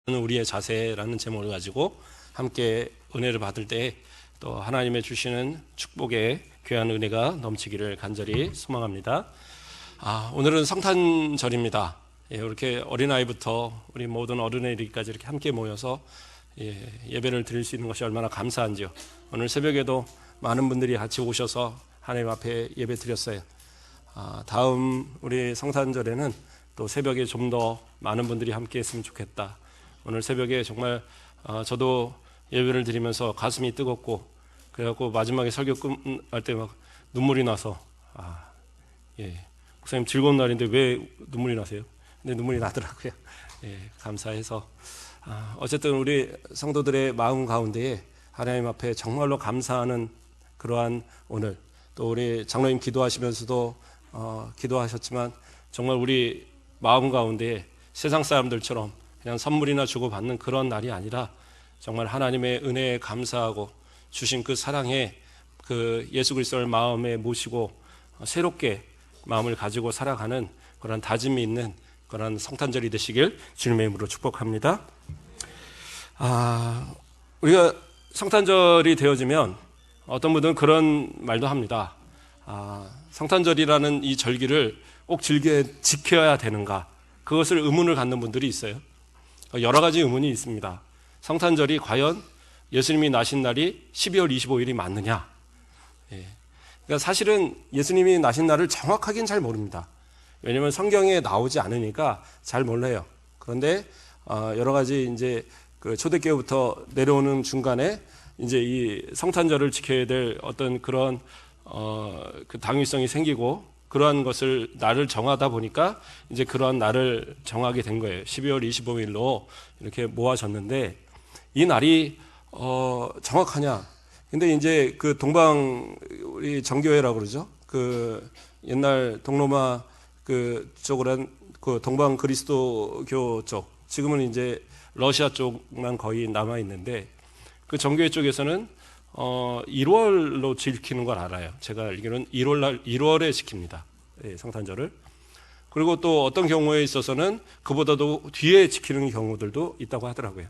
우리의 자세라는 제목을 가지고 함께 은혜를 받을 때 또 하나님의 주시는 축복의 귀한 은혜가 넘치기를 간절히 소망합니다. 오늘은 성탄절입니다. 이렇게 어린아이부터 우리 모든 어른애들까지 이렇게 함께 모여서 예배를 드릴 수 있는 것이 얼마나 감사한지요. 오늘 새벽에도 많은 분들이 같이 오셔서 하나님 앞에 예배 드렸어요. 다음 우리 성탄절에는 또 새벽에 좀 더 많은 분들이 함께 했으면 좋겠다. 오늘 새벽에 정말 저도 예배를 드리면서 가슴이 뜨겁고, 그래갖고 마지막에 설교 끝날 때 막 눈물이 나서 목사님 즐거운 날인데 왜 눈물이 나세요? 근데 눈물이 나더라고요. 감사해서 어쨌든 우리 성도들의 마음 가운데에 하나님 앞에 정말로 감사하는 그러한 오늘, 또 우리 장로님 기도하시면서도 기도하셨지만 정말 우리 마음 가운데에 세상 사람들처럼 그냥 선물이나 주고받는 그런 날이 아니라 정말 하나님의 은혜에 감사하고 주신 그 사랑에 그 예수 그리스도를 마음에 모시고 새롭게 마음을 가지고 살아가는 그런 다짐이 있는 그런 성탄절이 되시길 주님의 이름으로 축복합니다. 우리가 성탄절이 되어지면 어떤 분들은 그런 말도 합니다. 성탄절이라는 이 절기를 꼭 즐겨 지켜야 되는가? 그것을 의문을 갖는 분들이 있어요. 여러 가지 의문이 있습니다. 성탄절이 과연 예수님이 나신 날이 12월 25일이 맞느냐? 그러니까 사실은 예수님이 나신 날을 정확하게는 잘 모릅니다. 왜냐하면 성경에 나오지 않으니까 잘 몰라요. 그런데 여러 가지 이제 그 초대교회부터 내려오는 중간에 이제 이 성탄절을 지켜야 될 어떤 그런 그 당위성이 생기고, 그러한 것을 날을 정하다 보니까 이제 그러한 날을 정하게 된 거예요. 12월 25일로 이렇게 모아졌는데, 이 날이 정확하냐? 근데 이제 그 우리 정교회라고 그러죠. 그 옛날 동로마 그 쪽으로 한 그 동방 그리스도교 쪽, 지금은 이제 러시아 쪽만 거의 남아 있는데, 그 정교회 쪽에서는 1월로 지키는 걸 알아요. 제가 알기로는 1월에 지킵니다. 성탄절을. 그리고 또 어떤 경우에 있어서는 그보다도 뒤에 지키는 경우들도 있다고 하더라고요.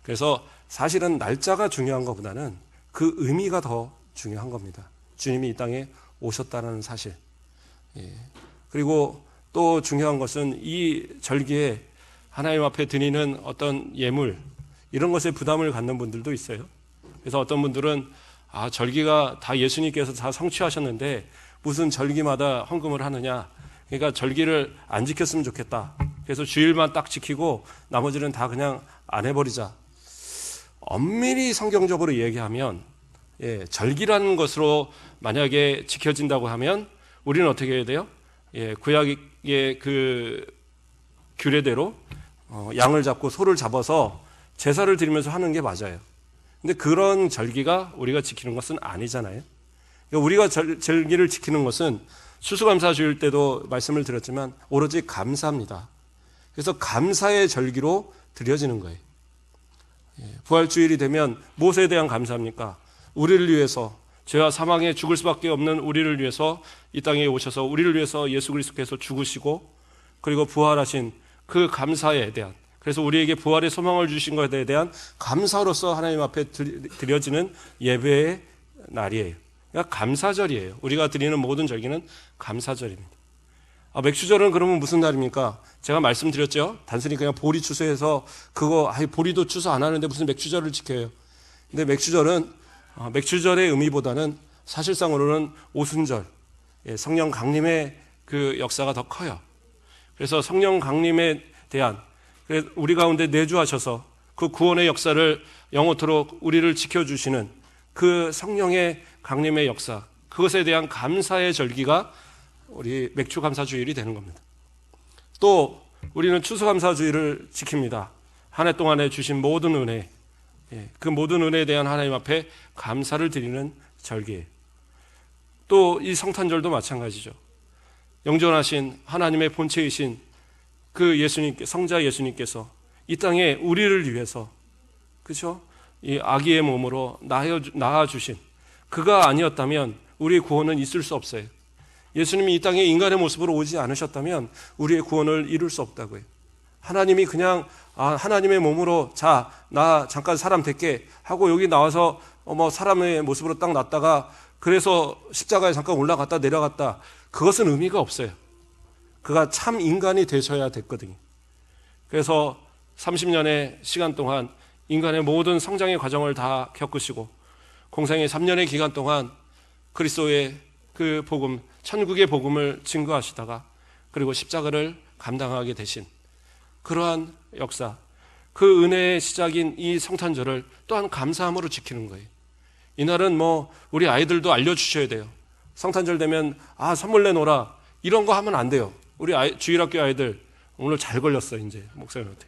그래서 사실은 날짜가 중요한 것보다는 그 의미가 더 중요한 겁니다. 주님이 이 땅에 오셨다는 사실. 그리고 또 중요한 것은 이 절기에 하나님 앞에 드리는 어떤 예물, 이런 것에 부담을 갖는 분들도 있어요. 그래서 어떤 분들은 절기가 다 예수님께서 다 성취하셨는데 무슨 절기마다 헌금을 하느냐, 그러니까 절기를 안 지켰으면 좋겠다. 그래서 주일만 딱 지키고 나머지는 다 그냥 안 해버리자. 엄밀히 성경적으로 얘기하면 절기라는 것으로 만약에 지켜진다고 하면 우리는 어떻게 해야 돼요? 구약의 그 규례대로 양을 잡고 소를 잡아서 제사를 드리면서 하는 게 맞아요. 근데 그런 절기가 우리가 지키는 것은 아니잖아요. 그러니까 우리가 절기를 지키는 것은 추수감사주일 때도 말씀을 드렸지만 오로지 감사입니다. 그래서 감사의 절기로 드려지는 거예요. 부활주일이 되면 무엇에 대한 감사입니까? 우리를 위해서, 죄와 사망에 죽을 수밖에 없는 우리를 위해서 이 땅에 오셔서 우리를 위해서 예수 그리스도께서 죽으시고 그리고 부활하신 그 감사에 대한, 그래서 우리에게 부활의 소망을 주신 것에 대한 감사로서 하나님 앞에 드려지는 예배의 날이에요. 그러니까 감사절이에요. 우리가 드리는 모든 절기는 감사절입니다. 맥주절은 그러면 무슨 날입니까? 제가 말씀드렸죠. 단순히 그냥 보리 추수해서 보리도 추수 안 하는데 무슨 맥주절을 지켜요. 근데 맥주절은 맥주절의 의미보다는 사실상으로는 오순절, 성령 강림의 그 역사가 더 커요. 그래서 성령 강림에 대한, 우리 가운데 내주하셔서 그 구원의 역사를 영원토록 우리를 지켜주시는 그 성령의 강림의 역사, 그것에 대한 감사의 절기가 우리 맥주감사주일이 되는 겁니다. 또 우리는 추수감사주일을 지킵니다. 한 해 동안에 주신 모든 은혜, 그 모든 은혜에 대한 하나님 앞에 감사를 드리는 절기예요. 또 이 성탄절도 마찬가지죠. 영존하신 하나님의 본체이신 그 성자 예수님께서 이 땅에 우리를 위해서, 그렇죠? 이 아기의 몸으로 낳아주신, 그가 아니었다면 우리의 구원은 있을 수 없어요. 예수님이 이 땅에 인간의 모습으로 오지 않으셨다면 우리의 구원을 이룰 수 없다고요. 하나님이 그냥 하나님의 몸으로 자, 나 잠깐 사람 될게 하고 여기 나와서 사람의 모습으로 딱 났다가 그래서 십자가에 잠깐 올라갔다 내려갔다, 그것은 의미가 없어요. 그가 참 인간이 되셔야 됐거든요. 그래서 30년의 시간 동안 인간의 모든 성장의 과정을 다 겪으시고 공생의 3년의 기간 동안 그리스도의 그 복음, 천국의 복음을 증거하시다가 그리고 십자가를 감당하게 되신 그러한 역사, 그 은혜의 시작인 이 성탄절을 또한 감사함으로 지키는 거예요. 이날은 우리 아이들도 알려주셔야 돼요. 성탄절 되면 선물 내놓으라 이런 거 하면 안 돼요. 우리 주일학교 아이들 오늘 잘 걸렸어. 이제 목사님한테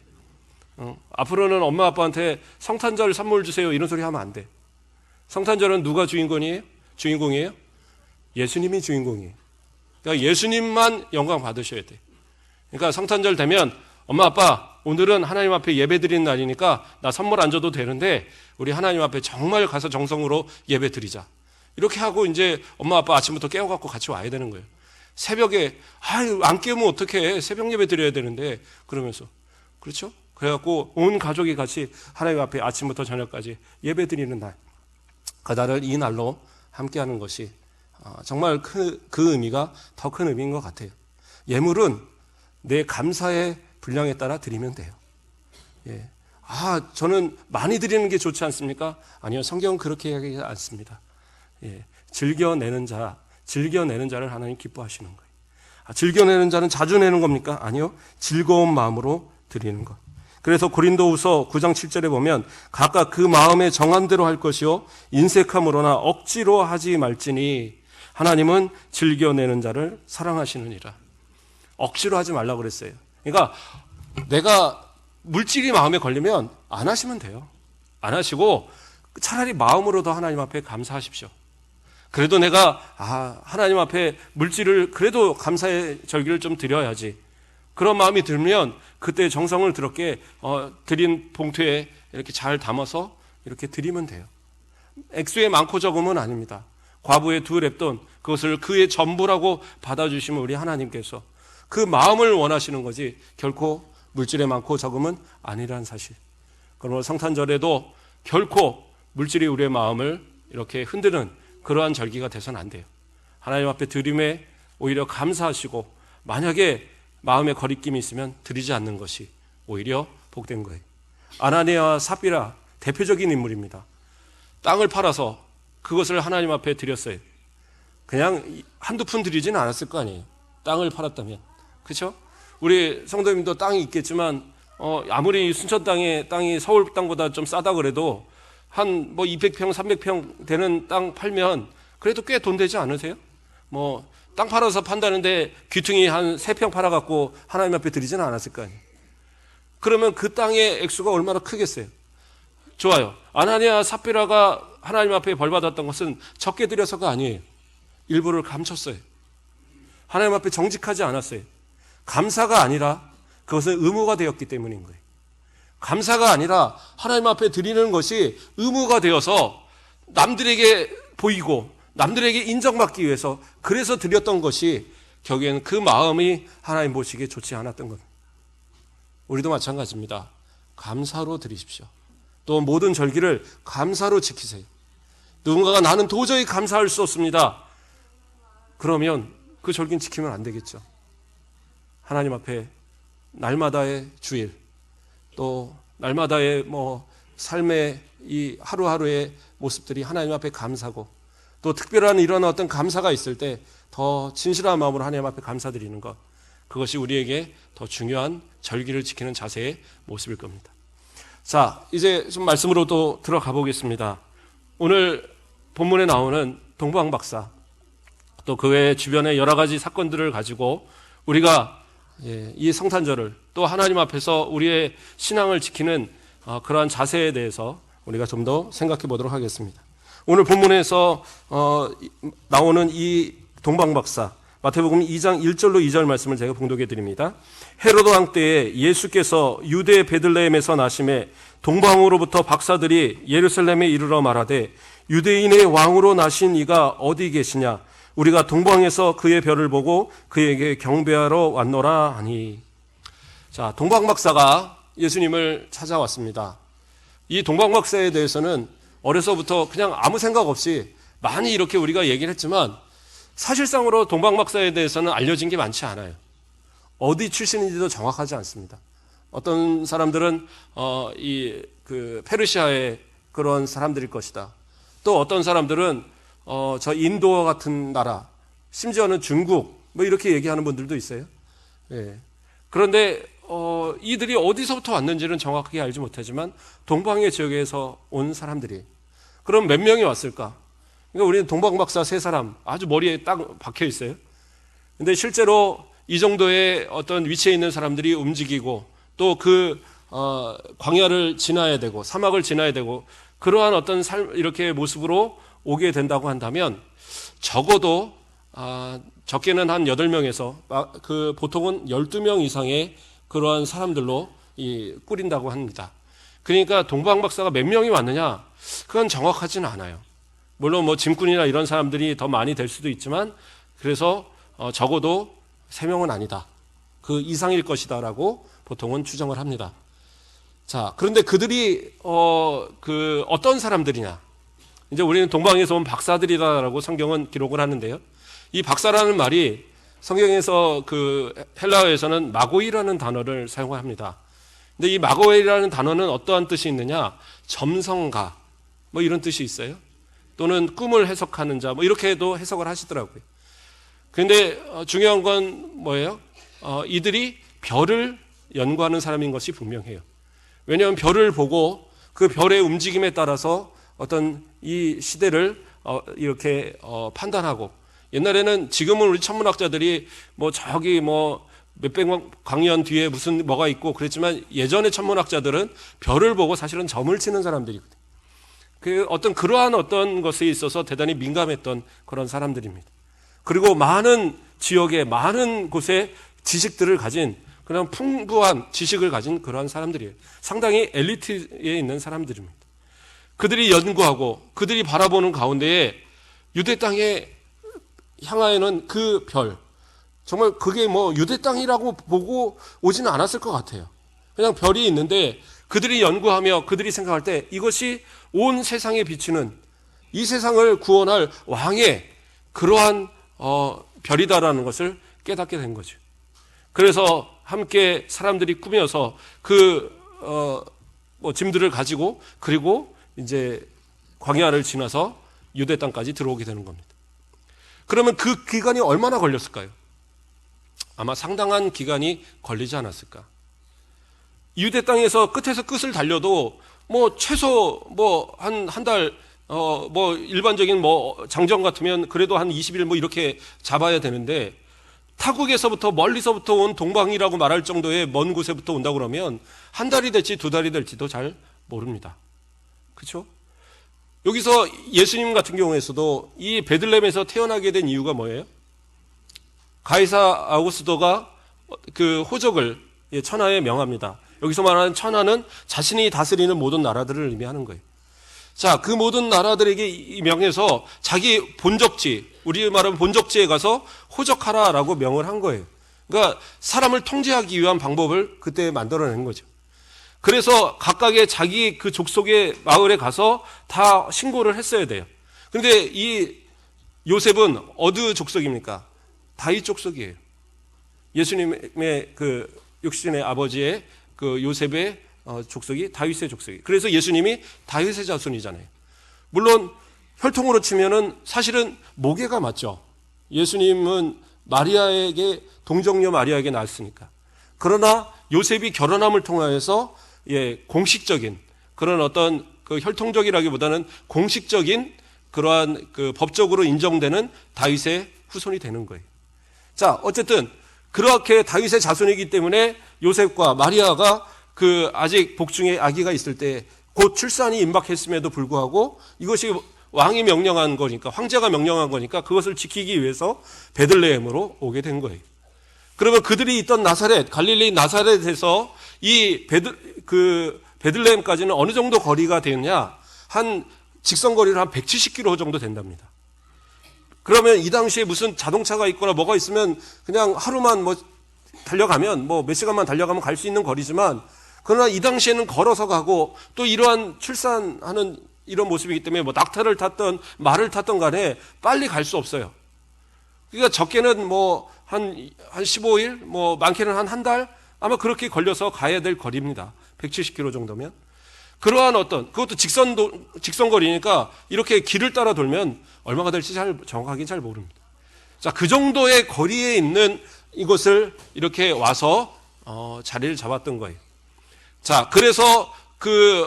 앞으로는 엄마 아빠한테 성탄절 선물 주세요 이런 소리 하면 안 돼. 성탄절은 누가 주인공이에요? 예수님이 주인공이에요. 그러니까 예수님만 영광 받으셔야 돼. 그러니까 성탄절 되면 엄마 아빠 오늘은 하나님 앞에 예배 드리는 날이니까 나 선물 안 줘도 되는데 우리 하나님 앞에 정말 가서 정성으로 예배 드리자. 이렇게 하고 이제 엄마 아빠 아침부터 깨워갖고 같이 와야 되는 거예요. 새벽에 안 깨우면 어떡해, 새벽 예배 드려야 되는데 그러면서, 그렇죠? 그래갖고 온 가족이 같이 하나님 앞에 아침부터 저녁까지 예배 드리는 날, 그날을 이 날로 함께하는 것이 정말 그 의미가 더 큰 의미인 것 같아요. 예물은 내 감사의 분량에 따라 드리면 돼요. 예. 저는 많이 드리는 게 좋지 않습니까? 아니요, 성경은 그렇게 얘기하지 않습니다. 예. 즐겨내는 자를 하나님 기뻐하시는 거예요. 즐겨내는 자는 자주 내는 겁니까? 아니요, 즐거운 마음으로 드리는 것. 그래서 고린도후서 9장 7절에 보면 각각 그 마음에 정한 대로 할 것이요 인색함으로나 억지로 하지 말지니 하나님은 즐겨내는 자를 사랑하시느니라. 억지로 하지 말라고 그랬어요. 그러니까 내가 물질이 마음에 걸리면 안 하시면 돼요. 안 하시고 차라리 마음으로 더 하나님 앞에 감사하십시오. 그래도 내가 하나님 앞에 물질을 그래도 감사의 절기를 좀 드려야지, 그런 마음이 들면 그때 정성을 들었게 드린 봉투에 이렇게 잘 담아서 이렇게 드리면 돼요. 액수의 많고 적음은 아닙니다. 과부의 2렙돈, 그것을 그의 전부라고 받아주시면 우리 하나님께서 그 마음을 원하시는 거지 결코 물질의 많고 적음은 아니라는 사실. 그러므로 성탄절에도 결코 물질이 우리의 마음을 이렇게 흔드는 그러한 절기가 돼서는 안 돼요. 하나님 앞에 드림에 오히려 감사하시고, 만약에 마음에 거리낌이 있으면 드리지 않는 것이 오히려 복된 거예요. 아나니아와 삽비라 대표적인 인물입니다. 땅을 팔아서 그것을 하나님 앞에 드렸어요. 그냥 한두 푼 드리지는 않았을 거 아니에요. 땅을 팔았다면. 그렇죠? 우리 성도님도 땅이 있겠지만 아무리 순천 땅이 서울 땅보다 좀 싸다 그래도 한 200평, 300평 되는 땅 팔면 그래도 꽤 돈 되지 않으세요? 땅 팔아서 판다는데 귀퉁이 한 3평 팔아갖고 하나님 앞에 드리지는 않았을 거 아니에요. 그러면 그 땅의 액수가 얼마나 크겠어요? 좋아요. 아나니아 삽비라가 하나님 앞에 벌받았던 것은 적게 드려서가 아니에요. 일부를 감췄어요. 하나님 앞에 정직하지 않았어요. 감사가 아니라 그것은 의무가 되었기 때문인 거예요. 감사가 아니라 하나님 앞에 드리는 것이 의무가 되어서 남들에게 보이고 남들에게 인정받기 위해서 그래서 드렸던 것이 결국에는 그 마음이 하나님 보시기에 좋지 않았던 겁니다. 우리도 마찬가지입니다. 감사로 드리십시오. 또 모든 절기를 감사로 지키세요. 누군가가 나는 도저히 감사할 수 없습니다. 그러면 그 절기는 지키면 안 되겠죠. 하나님 앞에 날마다의 주일, 또 날마다의 삶의 이 하루하루의 모습들이 하나님 앞에 감사고, 또 특별한 이런 어떤 감사가 있을 때 더 진실한 마음으로 하나님 앞에 감사드리는 것, 그것이 우리에게 더 중요한 절기를 지키는 자세의 모습일 겁니다. 자, 이제 좀 말씀으로 또 들어가 보겠습니다. 오늘 본문에 나오는 동방 박사, 또 그 외 주변의 여러 가지 사건들을 가지고 우리가 이 성탄절을 또 하나님 앞에서 우리의 신앙을 지키는 그러한 자세에 대해서 우리가 좀 더 생각해 보도록 하겠습니다. 오늘 본문에서 나오는 이 동방박사, 마태복음 2장 1절로 2절 말씀을 제가 봉독해 드립니다. 헤로도 왕 때에 예수께서 유대 베들레헴에서 나심에 동방으로부터 박사들이 예루살렘에 이르러 말하되 유대인의 왕으로 나신 이가 어디 계시냐? 우리가 동방에서 그의 별을 보고 그에게 경배하러 왔노라 하니. 자, 동방박사가 예수님을 찾아왔습니다. 이 동방박사에 대해서는 어려서부터 그냥 아무 생각 없이 많이 이렇게 우리가 얘기를 했지만 사실상으로 동방박사에 대해서는 알려진 게 많지 않아요. 어디 출신인지도 정확하지 않습니다. 어떤 사람들은 페르시아의 그런 사람들일 것이다. 또 어떤 사람들은 저 인도와 같은 나라, 심지어는 중국 뭐 이렇게 얘기하는 분들도 있어요. 예. 그런데 이들이 어디서부터 왔는지는 정확하게 알지 못하지만 동방의 지역에서 온 사람들이 그럼 몇 명이 왔을까? 그러니까 우리는 동방박사 세 사람 아주 머리에 딱 박혀 있어요. 근데 실제로 이 정도의 어떤 위치에 있는 사람들이 움직이고 또 그 광야를 지나야 되고 사막을 지나야 되고 그러한 어떤 삶 이렇게 모습으로 오게 된다고 한다면 적어도 적게는 한 8명에서 그 보통은 12명 이상의 그러한 사람들로 꾸린다고 합니다. 그러니까 동방박사가 몇 명이 왔느냐? 그건 정확하지는 않아요. 물론 뭐 짐꾼이나 이런 사람들이 더 많이 될 수도 있지만 그래서 적어도 3명은 아니다. 그 이상일 것이다라고 보통은 추정을 합니다. 자, 그런데 그들이 어떤 사람들이냐? 이제 우리는 동방에서 온 박사들이다라고 성경은 기록을 하는데요. 이 박사라는 말이 성경에서 그 헬라어에서는 마고이라는 단어를 사용합니다. 근데 이 마고이라는 단어는 어떠한 뜻이 있느냐? 점성가 뭐 이런 뜻이 있어요. 또는 꿈을 해석하는 자 뭐 이렇게도 해석을 하시더라고요. 그런데 중요한 건 뭐예요? 이들이 별을 연구하는 사람인 것이 분명해요. 왜냐하면 별을 보고 그 별의 움직임에 따라서 어떤 이 시대를 이렇게 판단하고 옛날에는 지금은 우리 천문학자들이 뭐 저기 뭐 몇백 광년 뒤에 무슨 뭐가 있고 그랬지만 예전의 천문학자들은 별을 보고 사실은 점을 치는 사람들이거든요. 그 그러한 어떤 것에 있어서 대단히 민감했던 그런 사람들입니다. 그리고 많은 지역에 많은 곳에 지식들을 가진 그런 풍부한 지식을 가진 그러한 사람들이에요. 상당히 엘리트에 있는 사람들입니다. 그들이 연구하고 그들이 바라보는 가운데에 유대 땅에 향하여는 그 별, 정말 그게 뭐 유대 땅이라고 보고 오지는 않았을 것 같아요. 그냥 별이 있는데 그들이 연구하며 그들이 생각할 때 이것이 온 세상에 비추는 이 세상을 구원할 왕의 그러한 별이다라는 것을 깨닫게 된 거죠. 그래서 함께 사람들이 꾸며서 짐들을 가지고 그리고 이제 광야를 지나서 유대 땅까지 들어오게 되는 겁니다. 그러면 그 기간이 얼마나 걸렸을까요? 아마 상당한 기간이 걸리지 않았을까. 유대 땅에서 끝에서 끝을 달려도 뭐 최소 뭐 한 달, 뭐 일반적인 뭐 장정 같으면 그래도 한 20일 뭐 이렇게 잡아야 되는데 타국에서부터 멀리서부터 온 동방이라고 말할 정도의 먼 곳에부터 온다고 그러면 한 달이 될지 2달이 될지도 잘 모릅니다. 그렇죠? 여기서 예수님 같은 경우에서도 이 베들레헴에서 태어나게 된 이유가 뭐예요? 가이사 아우구스도가 그 호적을 천하에 명합니다. 여기서 말하는 천하는 자신이 다스리는 모든 나라들을 의미하는 거예요. 자, 그 모든 나라들에게 명해서 자기 본적지, 우리 말하면 본적지에 가서 호적하라라고 명을 한 거예요. 그러니까 사람을 통제하기 위한 방법을 그때 만들어낸 거죠. 그래서 각각의 자기 그 족속의 마을에 가서 다 신고를 했어야 돼요. 그런데 이 요셉은 어느 족속입니까? 다윗 족속이에요. 예수님의 그 육신의 아버지의 그 요셉의 족속이 다윗의 족속이에요. 그래서 예수님이 다윗의 자손이잖아요. 물론 혈통으로 치면은 사실은 모계가 맞죠. 예수님은 마리아에게 동정녀 마리아에게 낳았으니까. 그러나 요셉이 결혼함을 통하여서 공식적인 그런 어떤 그 혈통적이라기보다는 공식적인 그러한 그 법적으로 인정되는 다윗의 후손이 되는 거예요. 자, 어쨌든 그렇게 다윗의 자손이기 때문에 요셉과 마리아가 그 아직 복중에 아기가 있을 때 곧 출산이 임박했음에도 불구하고 이것이 왕이 명령한 거니까 황제가 명령한 거니까 그것을 지키기 위해서 베들레헴으로 오게 된 거예요. 그러면 그들이 있던 나사렛, 갈릴리 나사렛에서 이 베들레헴까지는 어느 정도 거리가 되느냐? 한 직선거리로 한 170km 정도 된답니다. 그러면 이 당시에 무슨 자동차가 있거나 뭐가 있으면 그냥 하루만 뭐 달려가면 뭐 몇 시간만 달려가면 갈 수 있는 거리지만, 그러나 이 당시에는 걸어서 가고 또 이러한 출산하는 이런 모습이기 때문에 뭐 낙타를 탔던 말을 탔던 간에 빨리 갈 수 없어요. 그러니까 적게는 뭐 한 15일, 뭐 많게는 한 달, 아마 그렇게 걸려서 가야 될 거리입니다. 170km 정도면. 그러한 그것도 직선거리니까 이렇게 길을 따라 돌면 얼마가 될지 정확하게 잘 모릅니다. 자, 그 정도의 거리에 있는 이곳을 이렇게 와서 자리를 잡았던 거예요. 자, 그래서 그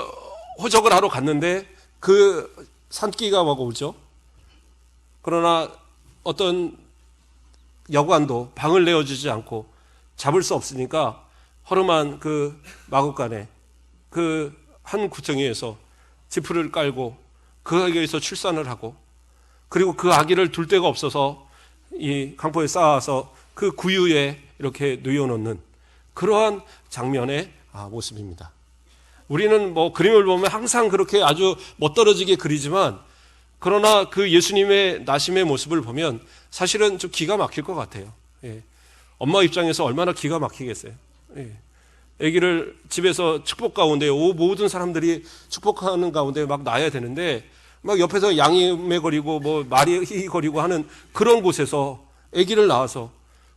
호적을 하러 갔는데 그 산기가 오죠. 그러나 어떤 여관도 방을 내어주지 않고 잡을 수 없으니까 허름한 그 마구간에 그 한 구덩이에서 지푸를 깔고 그 아기에서 출산을 하고, 그리고 그 아기를 둘 데가 없어서 이 강포에 쌓아서 그 구유에 이렇게 누워놓는 그러한 장면의 모습입니다. 우리는 뭐 그림을 보면 항상 그렇게 아주 멋들어지게 그리지만, 그러나 그 예수님의 나심의 모습을 보면 사실은 좀 기가 막힐 것 같아요. 예. 엄마 입장에서 얼마나 기가 막히겠어요. 예. 아기를 집에서 축복 가운데 모든 사람들이 축복하는 가운데 막 낳아야 되는데, 막 옆에서 양이 매거리고 뭐 말이 히히거리고 하는 그런 곳에서 아기를 낳아서,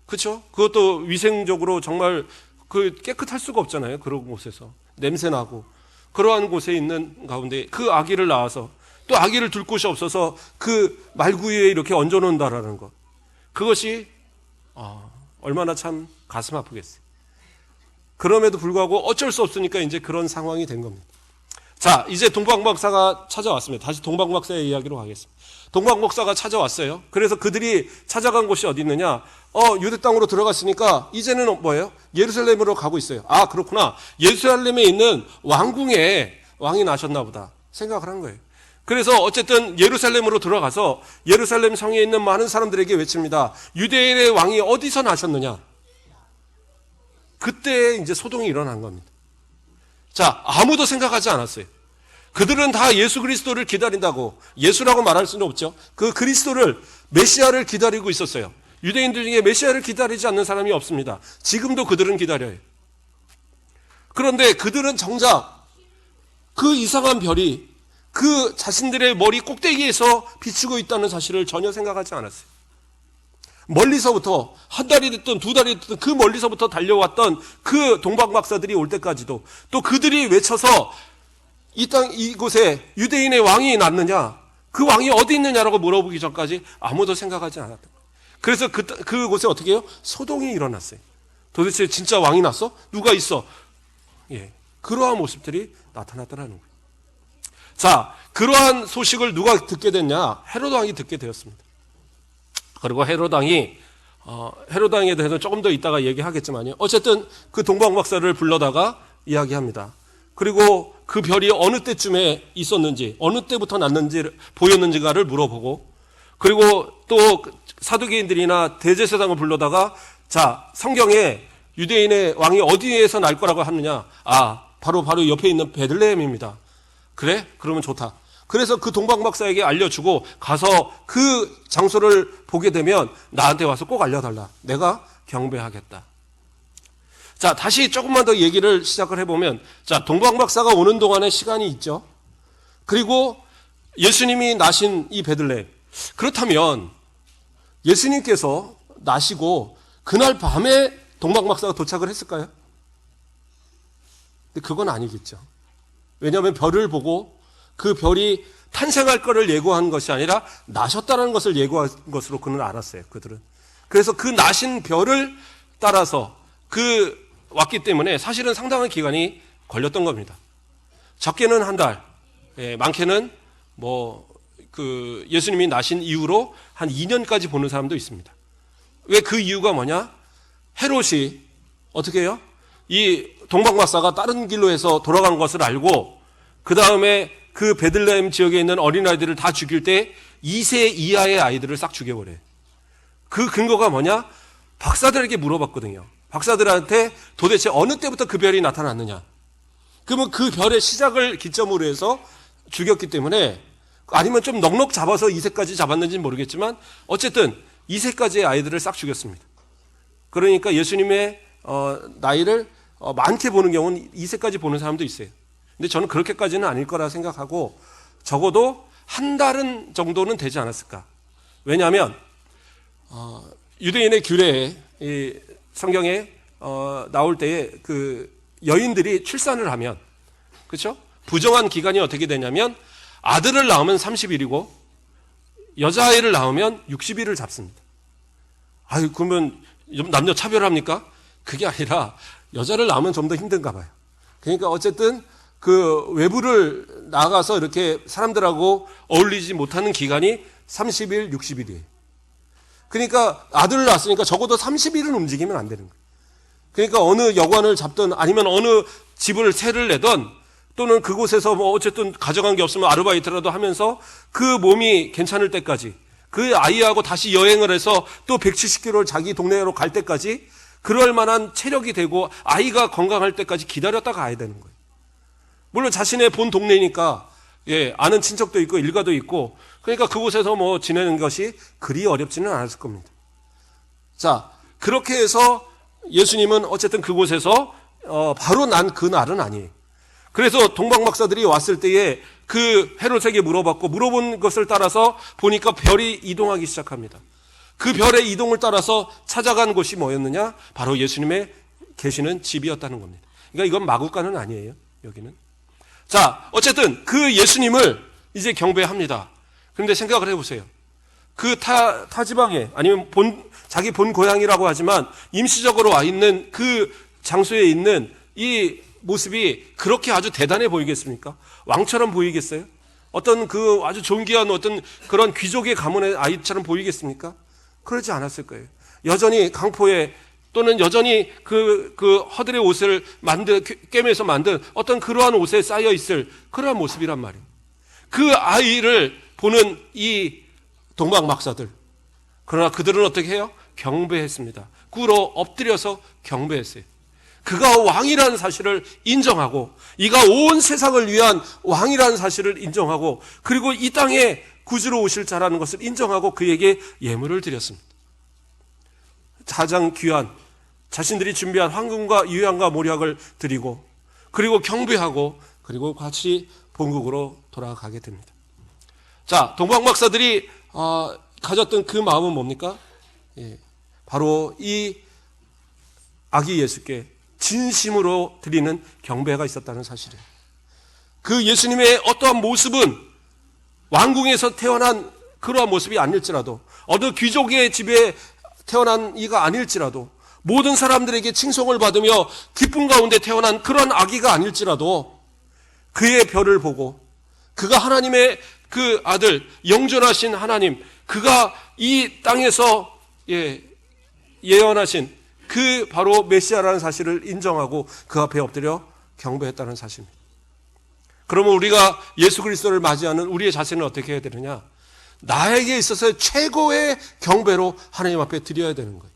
그렇죠? 그것도 위생적으로 정말 그 깨끗할 수가 없잖아요. 그런 곳에서 냄새 나고, 그러한 곳에 있는 가운데 그 아기를 낳아서 또 아기를 둘 곳이 없어서 그 말구유에 이렇게 얹어놓는다라는 것, 그것이 얼마나 참 가슴 아프겠어요. 그럼에도 불구하고 어쩔 수 없으니까 이제 그런 상황이 된 겁니다. 자, 이제 동방박사가 찾아왔습니다. 다시 동방박사의 이야기로 가겠습니다. 동방박사가 찾아왔어요. 그래서 그들이 찾아간 곳이 어디 있느냐? 유대 땅으로 들어갔으니까 이제는 뭐예요? 예루살렘으로 가고 있어요. 아, 그렇구나. 예루살렘에 있는 왕궁에 왕이 나셨나 보다 생각을 한 거예요. 그래서 어쨌든 예루살렘으로 들어가서 예루살렘 성에 있는 많은 사람들에게 외칩니다. 유대인의 왕이 어디서 나셨느냐? 그때 이제 소동이 일어난 겁니다. 자, 아무도 생각하지 않았어요. 그들은 다 예수 그리스도를 기다린다고, 예수라고 말할 수는 없죠. 그 그리스도를, 메시아를 기다리고 있었어요. 유대인들 중에 메시아를 기다리지 않는 사람이 없습니다. 지금도 그들은 기다려요. 그런데 그들은 정작 그 이상한 별이 그 자신들의 머리 꼭대기에서 비추고 있다는 사실을 전혀 생각하지 않았어요. 멀리서부터 한 달이 됐든 두 달이 됐든 그 멀리서부터 달려왔던 그 동방박사들이 올 때까지도, 또 그들이 외쳐서 이곳에 유대인의 왕이 났느냐, 그 왕이 어디 있느냐라고 물어보기 전까지 아무도 생각하지 않았던 거예요. 그래서 그곳에 어떻게 해요? 소동이 일어났어요. 도대체 진짜 왕이 났어? 누가 있어? 예, 그러한 모습들이 나타났다는 거예요. 자, 그러한 소식을 누가 듣게 됐냐? 헤로드 왕이 듣게 되었습니다. 그리고 헤로드 왕에 대해서 조금 더 이따가 얘기하겠지만요. 어쨌든 그 동방박사를 불러다가 이야기합니다. 그리고 그 별이 어느 때쯤에 있었는지, 어느 때부터 났는지, 보였는지가를 물어보고, 그리고 또 사두개인들이나 대제사장을 불러다가, 자, 성경에 유대인의 왕이 어디에서 날 거라고 하느냐? 바로 옆에 있는 베들레헴입니다. 그래? 그러면 좋다. 그래서 그 동방박사에게 알려주고 가서 그 장소를 보게 되면 나한테 와서 꼭 알려달라. 내가 경배하겠다. 자, 다시 조금만 더 얘기를 시작을 해보면, 자, 동방박사가 오는 동안에 시간이 있죠. 그리고 예수님이 나신 이 베들레헴. 그렇다면 예수님께서 나시고 그날 밤에 동방박사가 도착을 했을까요? 근데 그건 아니겠죠. 왜냐하면 별을 보고 그 별이 탄생할 것을 예고한 것이 아니라 나셨다는 것을 예고한 것으로 그는 알았어요. 그들은. 그래서 그 나신 별을 따라서 왔기 때문에 사실은 상당한 기간이 걸렸던 겁니다. 적게는 한 달, 많게는 예수님이 나신 이후로 한 2년까지 보는 사람도 있습니다. 왜 그 이유가 뭐냐? 헤롯이 어떻게 해요? 이 동방박사가 다른 길로 해서 돌아간 것을 알고, 그 다음에 그 베들레헴 지역에 있는 어린아이들을 다 죽일 때 2세 이하의 아이들을 싹 죽여버려요. 그 근거가 뭐냐? 박사들에게 물어봤거든요. 박사들한테 도대체 어느 때부터 그 별이 나타났느냐? 그러면 그 별의 시작을 기점으로 해서 죽였기 때문에, 아니면 좀 넉넉 잡아서 2세까지 잡았는지는 모르겠지만 어쨌든 2세까지의 아이들을 싹 죽였습니다. 그러니까 예수님의 나이를 많게 보는 경우는 2세까지 보는 사람도 있어요. 근데 저는 그렇게까지는 아닐 거라 생각하고 적어도 한 달은 정도는 되지 않았을까. 왜냐하면 유대인의 규례에 이 성경에 나올 때에 그 여인들이 출산을 하면, 그렇죠? 부정한 기간이 어떻게 되냐면 아들을 낳으면 30일이고 여자아이를 낳으면 60일을 잡습니다. 아유, 그러면 남녀 차별합니까? 그게 아니라 여자를 낳으면 좀 더 힘든가 봐요. 그러니까 어쨌든 그 외부를 나가서 이렇게 사람들하고 어울리지 못하는 기간이 30일, 60일이에요. 그러니까 아들을 낳았으니까 적어도 30일은 움직이면 안 되는 거예요. 그러니까 어느 여관을 잡든 아니면 어느 집을 세를 내든 또는 그곳에서 뭐 어쨌든 가져간 게 없으면 아르바이트라도 하면서 그 몸이 괜찮을 때까지, 그 아이하고 다시 여행을 해서 또 170km를 자기 동네로 갈 때까지 그럴 만한 체력이 되고 아이가 건강할 때까지 기다렸다 가야 되는 거예요. 물론 자신의 본 동네니까 아는 친척도 있고 일가도 있고, 그러니까 그곳에서 뭐 지내는 것이 그리 어렵지는 않았을 겁니다. 자, 그렇게 해서 예수님은 어쨌든 그곳에서 바로 난 그 날은 아니에요. 그래서 동방박사들이 왔을 때에 그 헤롯에게 물어본 것을 따라서 보니까 별이 이동하기 시작합니다. 그 별의 이동을 따라서 찾아간 곳이 뭐였느냐? 바로 예수님의 계시는 집이었다는 겁니다. 그러니까 이건 마구간은 아니에요, 여기는. 자, 어쨌든 그 예수님을 이제 경배합니다. 그런데 생각을 해보세요. 그 타 지방에, 아니면 자기 본 고향이라고 하지만 임시적으로 와 있는 그 장소에 있는 이 모습이 그렇게 아주 대단해 보이겠습니까? 왕처럼 보이겠어요? 어떤 그 아주 존귀한 어떤 그런 귀족의 가문의 아이처럼 보이겠습니까? 그러지 않았을 거예요. 여전히 강포에, 또는 여전히 그 허들의 옷을 꿰매서 만든 어떤 그러한 옷에 쌓여 있을 그러한 모습이란 말이에요. 그 아이를 보는 이 동방박사들, 그러나 그들은 어떻게 해요? 경배했습니다. 꿇어 엎드려서 경배했어요. 그가 왕이라는 사실을 인정하고, 이가 온 세상을 위한 왕이라는 사실을 인정하고, 그리고 이 땅에 구주로 오실 자라는 것을 인정하고 그에게 예물을 드렸습니다. 가장 귀한 자신들이 준비한 황금과 유향과 모략을 드리고, 그리고 경배하고, 그리고 같이 본국으로 돌아가게 됩니다. 자, 동방박사들이 가졌던 그 마음은 뭡니까? 바로 이 아기 예수께 진심으로 드리는 경배가 있었다는 사실이에요. 그 예수님의 어떠한 모습은 왕궁에서 태어난 그러한 모습이 아닐지라도, 어느 귀족의 집에 태어난 이가 아닐지라도, 모든 사람들에게 칭송을 받으며 기쁨 가운데 태어난 그런 아기가 아닐지라도 그의 별을 보고, 그가 하나님의 그 아들, 영존하신 하나님, 그가 이 땅에서 예언하신 그 바로 메시아라는 사실을 인정하고 그 앞에 엎드려 경배했다는 사실입니다. 그러면 우리가 예수 그리스도를 맞이하는 우리의 자세는 어떻게 해야 되느냐? 나에게 있어서 최고의 경배로 하나님 앞에 드려야 되는 거예요.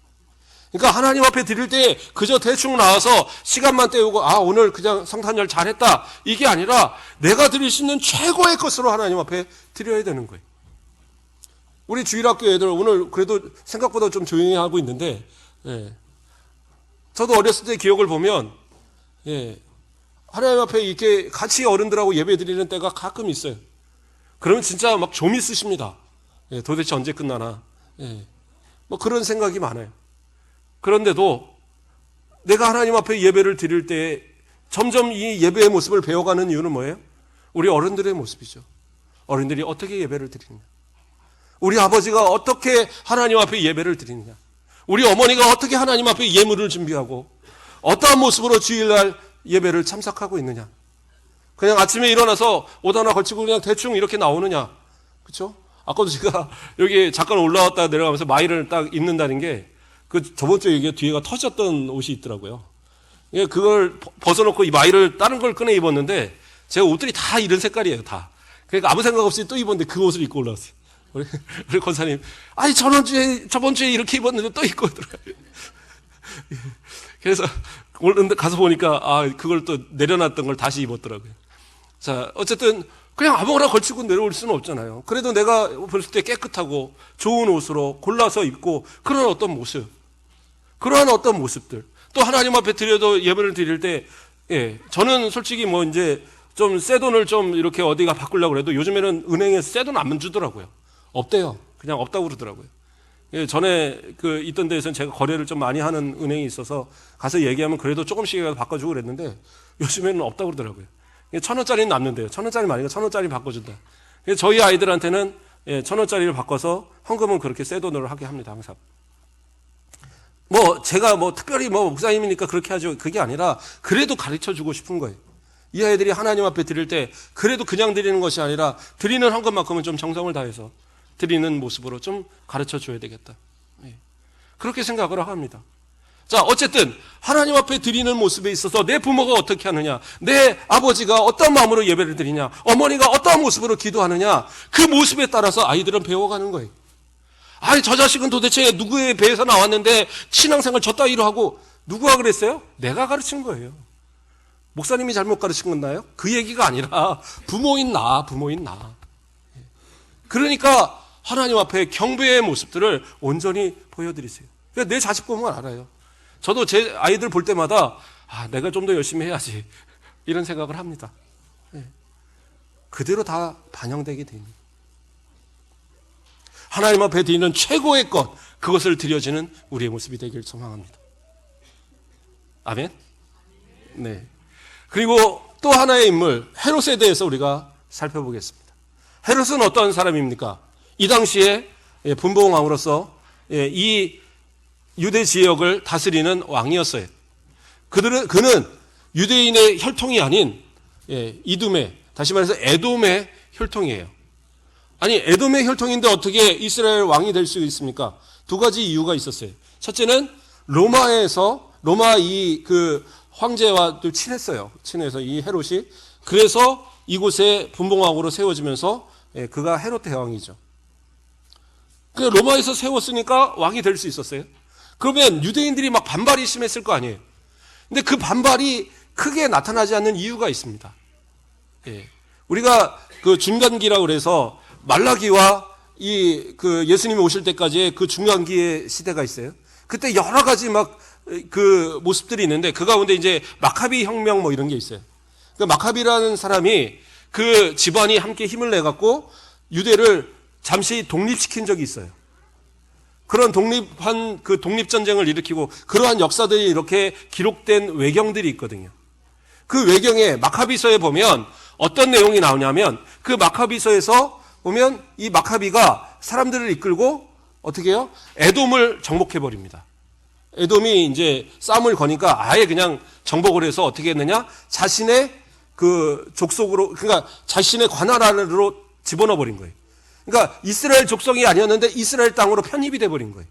그러니까 하나님 앞에 드릴 때 그저 대충 나와서 시간만 때우고 오늘 그냥 성탄절 잘했다, 이게 아니라 내가 드릴 수 있는 최고의 것으로 하나님 앞에 드려야 되는 거예요. 우리 주일학교 애들 오늘 그래도 생각보다 좀 조용히 하고 있는데, 저도 어렸을 때 기억을 보면 하나님 앞에 이렇게 같이 어른들하고 예배 드리는 때가 가끔 있어요. 그러면 진짜 막 좀 있으십니다. 도대체 언제 끝나나. 뭐 그런 생각이 많아요. 그런데도 내가 하나님 앞에 예배를 드릴 때 점점 이 예배의 모습을 배워가는 이유는 뭐예요? 우리 어른들의 모습이죠. 어른들이 어떻게 예배를 드리느냐, 우리 아버지가 어떻게 하나님 앞에 예배를 드리느냐, 우리 어머니가 어떻게 하나님 앞에 예물을 준비하고 어떠한 모습으로 주일날 예배를 참석하고 있느냐. 그냥 아침에 일어나서 옷 하나 걸치고 그냥 대충 이렇게 나오느냐. 그렇죠? 아까도 제가 여기 잠깐 올라왔다 내려가면서 마이를 딱 입는다는 게, 그 저번 주에 이게 뒤에가 터졌던 옷이 있더라고요. 그걸 벗어놓고 이 마이를 다른 걸 꺼내 입었는데, 제가 옷들이 다 이런 색깔이에요, 다. 그러니까 아무 생각 없이 또 입었는데 그 옷을 입고 올라왔어요. 우리 권사님, 저번 주에 이렇게 입었는데 또 입고 오더라고요. 그래서 오늘 가서 보니까 그걸 또 내려놨던 걸 다시 입었더라고요. 자, 어쨌든 그냥 아무거나 걸치고 내려올 수는 없잖아요. 그래도 내가 봤을 때 깨끗하고 좋은 옷으로 골라서 입고 그런 어떤 모습, 그러한 어떤 모습들, 또 하나님 앞에 드려도 예배를 드릴 때, 저는 솔직히 뭐 이제 좀 새 돈을 좀 이렇게 어디가 바꾸려고 그래도 요즘에는 은행에서 새 돈 안 주더라고요. 없대요. 그냥 없다고 그러더라고요. 전에 있던 데에서는 제가 거래를 좀 많이 하는 은행이 있어서 가서 얘기하면 그래도 조금씩이라도 바꿔주고 그랬는데 요즘에는 없다고 그러더라고요. 1,000원짜리는 남는데요. 1,000원짜리 많으니까 1,000원짜리 바꿔준다. 저희 아이들한테는 1,000원짜리를 바꿔서 헌금은 그렇게 새 돈으로 하게 합니다. 항상. 뭐 제가 뭐 특별히 뭐 목사님이니까 그렇게 하죠. 그게 아니라 그래도 가르쳐 주고 싶은 거예요. 이 아이들이 하나님 앞에 드릴 때 그래도 그냥 드리는 것이 아니라 드리는 헌금만큼은 좀 정성을 다해서 드리는 모습으로 좀 가르쳐 줘야 되겠다. 그렇게 생각을 합니다. 자, 어쨌든 하나님 앞에 드리는 모습에 있어서 내 부모가 어떻게 하느냐, 내 아버지가 어떤 마음으로 예배를 드리냐, 어머니가 어떤 모습으로 기도하느냐, 그 모습에 따라서 아이들은 배워가는 거예요. 아니, 저 자식은 도대체 누구의 배에서 나왔는데 신앙생활 저 따위로 하고, 누구가 그랬어요? 내가 가르친 거예요. 목사님이 잘못 가르친 건가요? 그 얘기가 아니라 부모인 나. 그러니까 하나님 앞에 경배의 모습들을 온전히 보여드리세요. 그러니까 내 자식 보면 알아요. 저도 제 아이들 볼 때마다 내가 좀 더 열심히 해야지 이런 생각을 합니다. 그대로 다 반영되게 됩니다. 하나님 앞에 드리는 최고의 것, 그것을 드려지는 우리의 모습이 되길 소망합니다. 아멘? 네. 그리고 또 하나의 인물, 헤롯에 대해서 우리가 살펴보겠습니다. 헤롯은 어떤 사람입니까? 이 당시에 분봉왕으로서 이 유대 지역을 다스리는 왕이었어요. 그는 유대인의 혈통이 아닌 이둠의, 다시 말해서 에돔의 혈통이에요. 아니, 에돔의 혈통인데 어떻게 이스라엘 왕이 될 수 있습니까? 두 가지 이유가 있었어요. 첫째는 로마 황제와 또 친해서 이 헤롯이, 그래서 이곳에 분봉왕으로 세워지면서 그가 헤롯 대왕이죠. 그 로마에서 세웠으니까 왕이 될 수 있었어요. 그러면 유대인들이 막 반발이 심했을 거 아니에요. 근데 그 반발이 크게 나타나지 않는 이유가 있습니다. 우리가 그 중간기라고 그래서 말라기와 예수님이 오실 때까지의 그 중간기의 시대가 있어요. 그때 여러 가지 그 모습들이 있는데 그 가운데 이제 마카비 혁명 뭐 이런 게 있어요. 그 마카비라는 사람이 그 집안이 함께 힘을 내갖고 유대를 잠시 독립시킨 적이 있어요. 그런 독립전쟁을 일으키고 그러한 역사들이 이렇게 기록된 외경들이 있거든요. 그 외경에 마카비서에 보면 어떤 내용이 나오냐면 그 마카비서에서 보면 이 마카비가 사람들을 이끌고 어떻게 해요? 에돔을 정복해버립니다. 에돔이 이제 싸움을 거니까 아예 그냥 정복을 해서 어떻게 했느냐? 자신의 그 족속으로, 그러니까 자신의 관할 안으로 집어넣어 버린 거예요. 그러니까 이스라엘 족속이 아니었는데 이스라엘 땅으로 편입이 돼버린 거예요.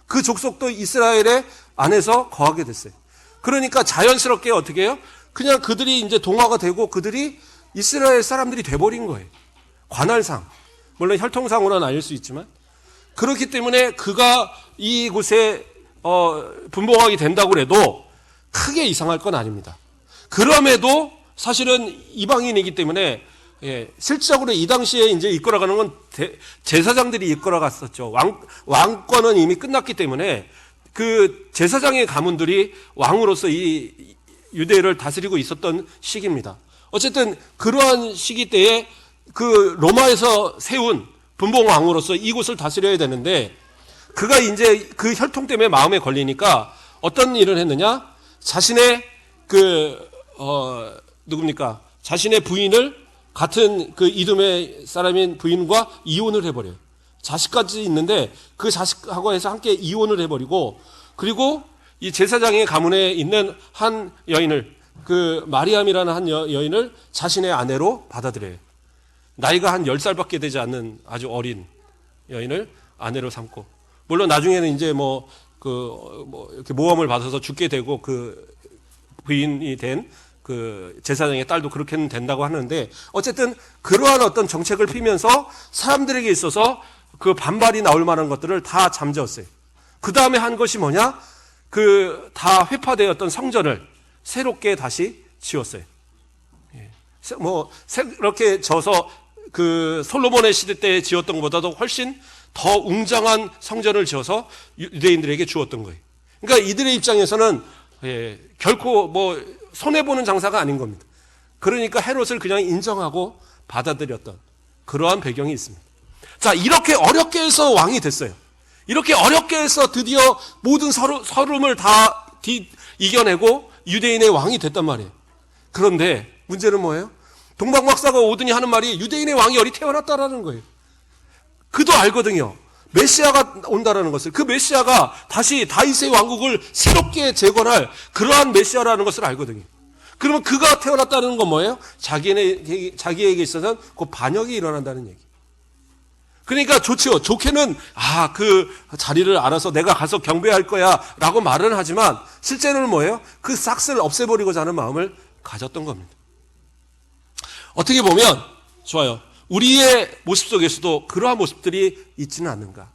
그 족속도 이스라엘의 안에서 거하게 됐어요. 그러니까 자연스럽게 어떻게 해요? 그냥 그들이 이제 동화가 되고 그들이 이스라엘 사람들이 돼버린 거예요. 관할상. 물론 혈통상으로는 아닐 수 있지만. 그렇기 때문에 그가 이곳에 분봉왕이 된다고 해도 크게 이상할 건 아닙니다. 그럼에도 사실은 이방인이기 때문에 실질적으로 이 당시에 이제 이끌어가는 건 제사장들이 이끌어갔었죠. 왕권은 이미 끝났기 때문에 그 제사장의 가문들이 왕으로서 이 유대를 다스리고 있었던 시기입니다. 어쨌든 그러한 시기 때에 그 로마에서 세운 분봉왕으로서 이곳을 다스려야 되는데 그가 이제 그 혈통 때문에 마음에 걸리니까 어떤 일을 했느냐? 자신의 누굽니까? 자신의 부인을 같은 그 이돔의 사람인 부인과 이혼을 해버려요. 자식까지 있는데 그 자식하고 해서 함께 이혼을 해버리고 그리고 이 제사장의 가문에 있는 한 여인을 그 마리암이라는 한 여인을 자신의 아내로 받아들여요. 나이가 한 10살밖에 되지 않는 아주 어린 여인을 아내로 삼고 물론 나중에는 이제 이렇게 모험을 받아서 죽게 되고 그 부인이 된 그 제사장의 딸도 그렇게는 된다고 하는데 어쨌든 그러한 어떤 정책을 피면서 사람들에게 있어서 그 반발이 나올 만한 것들을 다 잠재웠어요. 그 다음에 한 것이 뭐냐? 그 다 회파되었던 성전을 새롭게 다시 지었어요. 새롭게 져서 그 솔로몬의 시대 때 지었던 것보다도 훨씬 더 웅장한 성전을 지어서 유대인들에게 주었던 거예요. 그러니까 이들의 입장에서는 결코 뭐 손해보는 장사가 아닌 겁니다. 그러니까 헤롯을 그냥 인정하고 받아들였던 그러한 배경이 있습니다. 자, 이렇게 어렵게 해서 왕이 됐어요. 이렇게 어렵게 해서 드디어 모든 서름을 다 이겨내고 유대인의 왕이 됐단 말이에요. 그런데 문제는 뭐예요? 동방박사가 오더니 하는 말이 유대인의 왕이 어디 태어났다라는 거예요. 그도 알거든요. 메시아가 온다라는 것을. 그 메시아가 다시 다윗의 왕국을 새롭게 재건할 그러한 메시아라는 것을 알거든요. 그러면 그가 태어났다는 건 뭐예요? 자기에게 있어서는 그 반역이 일어난다는 얘기. 그러니까 좋죠. 좋게는 그 자리를 알아서 내가 가서 경배할 거야 라고 말은 하지만 실제로는 뭐예요? 그 싹을 없애버리고자 하는 마음을 가졌던 겁니다. 어떻게 보면 좋아요. 우리의 모습 속에서도 그러한 모습들이 있지는 않는가.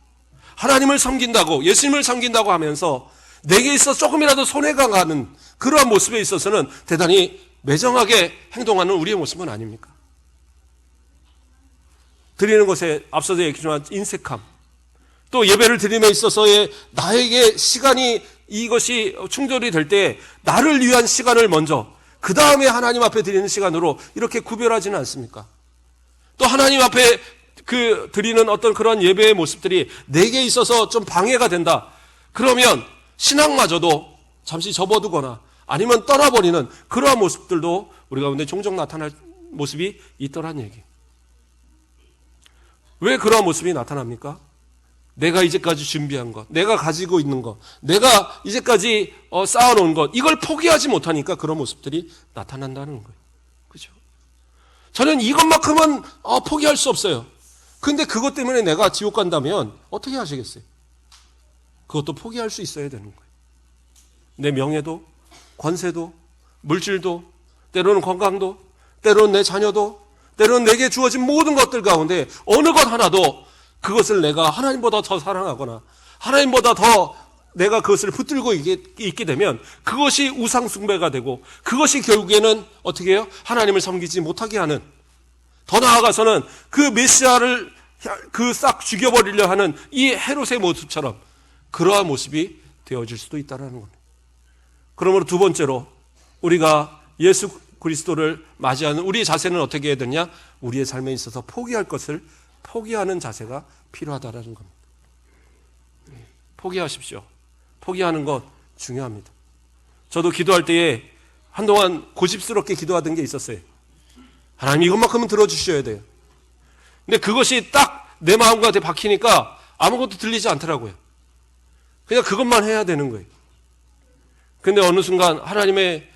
하나님을 섬긴다고, 예수님을 섬긴다고 하면서 내게 있어 조금이라도 손해가 가는 그러한 모습에 있어서는 대단히 매정하게 행동하는 우리의 모습은 아닙니까? 드리는 것에 앞서서 얘기했지만 인색함, 또 예배를 드림에 있어서의 나에게 시간이 이것이 충돌이 될 때 나를 위한 시간을 먼저 그 다음에 하나님 앞에 드리는 시간으로 이렇게 구별하지는 않습니까? 또 하나님 앞에 드리는 어떤 그런 예배의 모습들이 내게 있어서 좀 방해가 된다. 그러면 신앙마저도 잠시 접어두거나 아니면 떠나버리는 그러한 모습들도 우리 가운데 종종 나타날 모습이 있더란 얘기. 왜 그러한 모습이 나타납니까? 내가 이제까지 준비한 것, 내가 가지고 있는 것, 내가 이제까지 쌓아놓은 것, 이걸 포기하지 못하니까 그런 모습들이 나타난다는 거예요. 그죠? 저는 이것만큼은 포기할 수 없어요. 근데 그것 때문에 내가 지옥 간다면 어떻게 하시겠어요? 그것도 포기할 수 있어야 되는 거예요. 내 명예도, 권세도, 물질도, 때로는 건강도, 때로는 내 자녀도, 때로는 내게 주어진 모든 것들 가운데 어느 것 하나도 그것을 내가 하나님보다 더 사랑하거나 하나님보다 더 내가 그것을 붙들고 있게 되면 그것이 우상숭배가 되고 그것이 결국에는 어떻게 해요? 하나님을 섬기지 못하게 하는, 더 나아가서는 그 메시아를 싹 죽여버리려 하는 이 헤롯의 모습처럼 그러한 모습이 되어질 수도 있다는 겁니다. 그러므로 두 번째로 우리가 예수 그리스도를 맞이하는 우리의 자세는 어떻게 해야 되냐? 우리의 삶에 있어서 포기할 것을 포기하는 자세가 필요하다는 겁니다. 포기하십시오. 포기하는 것 중요합니다. 저도 기도할 때에 한동안 고집스럽게 기도하던 게 있었어요. 하나님 이것만큼은 들어주셔야 돼요. 근데 그것이 딱 내 마음과 박히니까 아무것도 들리지 않더라고요. 그냥 그것만 해야 되는 거예요. 근데 어느 순간 하나님의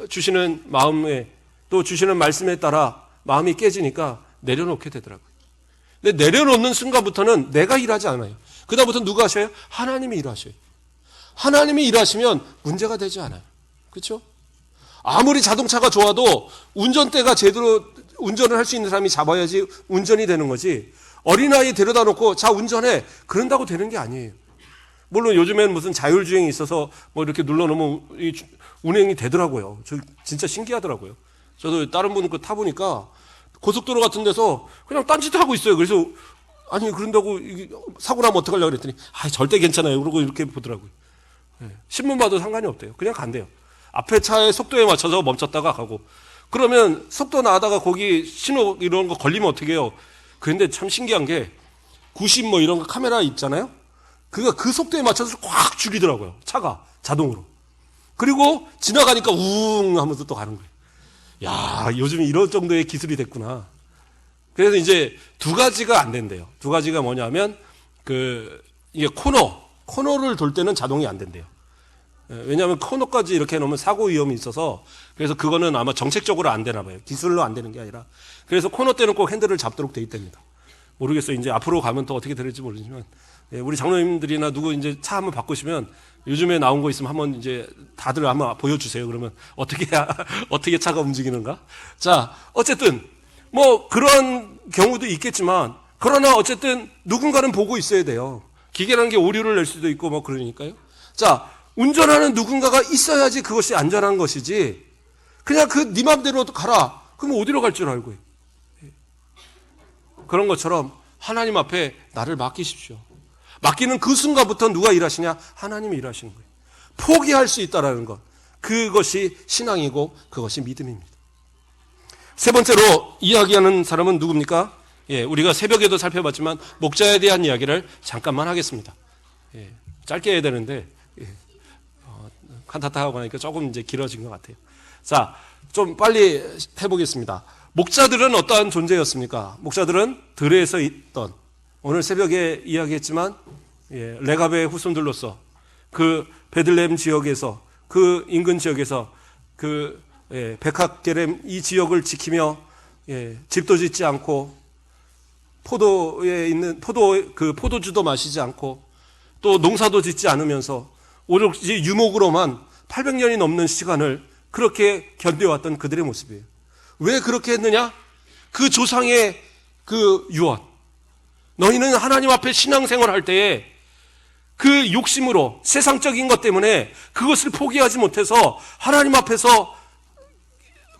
주시는 마음에 또 주시는 말씀에 따라 마음이 깨지니까 내려놓게 되더라고요. 근데 내려놓는 순간부터는 내가 일하지 않아요. 그다음부터 누가 하셔요? 하나님이 일하셔요. 하나님이 일하시면 문제가 되지 않아요. 그렇죠? 아무리 자동차가 좋아도 운전대가 제대로 운전을 할 수 있는 사람이 잡아야지 운전이 되는 거지, 어린아이 데려다 놓고 자 운전해 그런다고 되는 게 아니에요. 물론 요즘에는 무슨 자율주행이 있어서 뭐 이렇게 눌러놓으면 운행이 되더라고요. 저 진짜 신기하더라고요. 저도 다른 분 거 타보니까 고속도로 같은 데서 그냥 딴짓하고 있어요. 그래서 아니 그런다고 사고 나면 어떡하려고 그랬더니 절대 괜찮아요. 그러고 이렇게 보더라고요. 신문 봐도 상관이 없대요. 그냥 간대요. 앞에 차의 속도에 맞춰서 멈췄다가 가고, 그러면 속도 나가다가 거기 신호 이런 거 걸리면 어떻게 해요? 그런데 참 신기한 게 90 뭐 이런 거 카메라 있잖아요. 그가 그 속도에 맞춰서 꽉 죽이더라고요. 차가 자동으로. 그리고 지나가니까 우웅 하면서 또 가는 거예요. 야, 요즘 이런 정도의 기술이 됐구나. 그래서 이제 두 가지가 안 된대요. 두 가지가 뭐냐면 이게 코너를 돌 때는 자동이 안 된대요. 왜냐하면 코너까지 이렇게 해놓으면 사고 위험이 있어서, 그래서 그거는 아마 정책적으로 안 되나 봐요. 기술로 안 되는 게 아니라. 그래서 코너 때는 꼭 핸들을 잡도록 돼 있답니다. 모르겠어요. 이제 앞으로 가면 또 어떻게 될지 모르지만, 우리 장로님들이나 누구 이제 차 한번 바꾸시면 요즘에 나온 거 있으면 한번 이제 다들 한번 보여주세요. 그러면 어떻게 차가 움직이는가? 자, 어쨌든 뭐 그런 경우도 있겠지만, 그러나 어쨌든 누군가는 보고 있어야 돼요. 기계라는 게 오류를 낼 수도 있고 뭐 그러니까요. 자, 운전하는 누군가가 있어야지 그것이 안전한 것이지, 그냥 네 맘대로 가라. 그럼 어디로 갈 줄 알고요. 그런 것처럼 하나님 앞에 나를 맡기십시오. 맡기는 그 순간부터 누가 일하시냐? 하나님이 일하시는 거예요. 포기할 수 있다라는 것. 그것이 신앙이고 그것이 믿음입니다. 세 번째로 이야기하는 사람은 누굽니까? 우리가 새벽에도 살펴봤지만 목자에 대한 이야기를 잠깐만 하겠습니다. 짧게 해야 되는데 칸타타하고 나니까 조금 이제 길어진 것 같아요. 자, 좀 빨리 해보겠습니다. 목자들은 어떠한 존재였습니까? 목자들은 들에서 있던, 오늘 새벽에 이야기했지만 레갑의 후손들로서 그 베들레헴 지역에서, 그 인근 지역에서 그 베캅게렘 이 지역을 지키며 집도 짓지 않고 포도에 있는 포도주도 마시지 않고 또 농사도 짓지 않으면서 오로지 유목으로만 800년이 넘는 시간을 그렇게 견뎌왔던 그들의 모습이에요. 왜 그렇게 했느냐? 그 조상의 그 유언. 너희는 하나님 앞에 신앙생활 할 때에 그 욕심으로 세상적인 것 때문에 그것을 포기하지 못해서 하나님 앞에서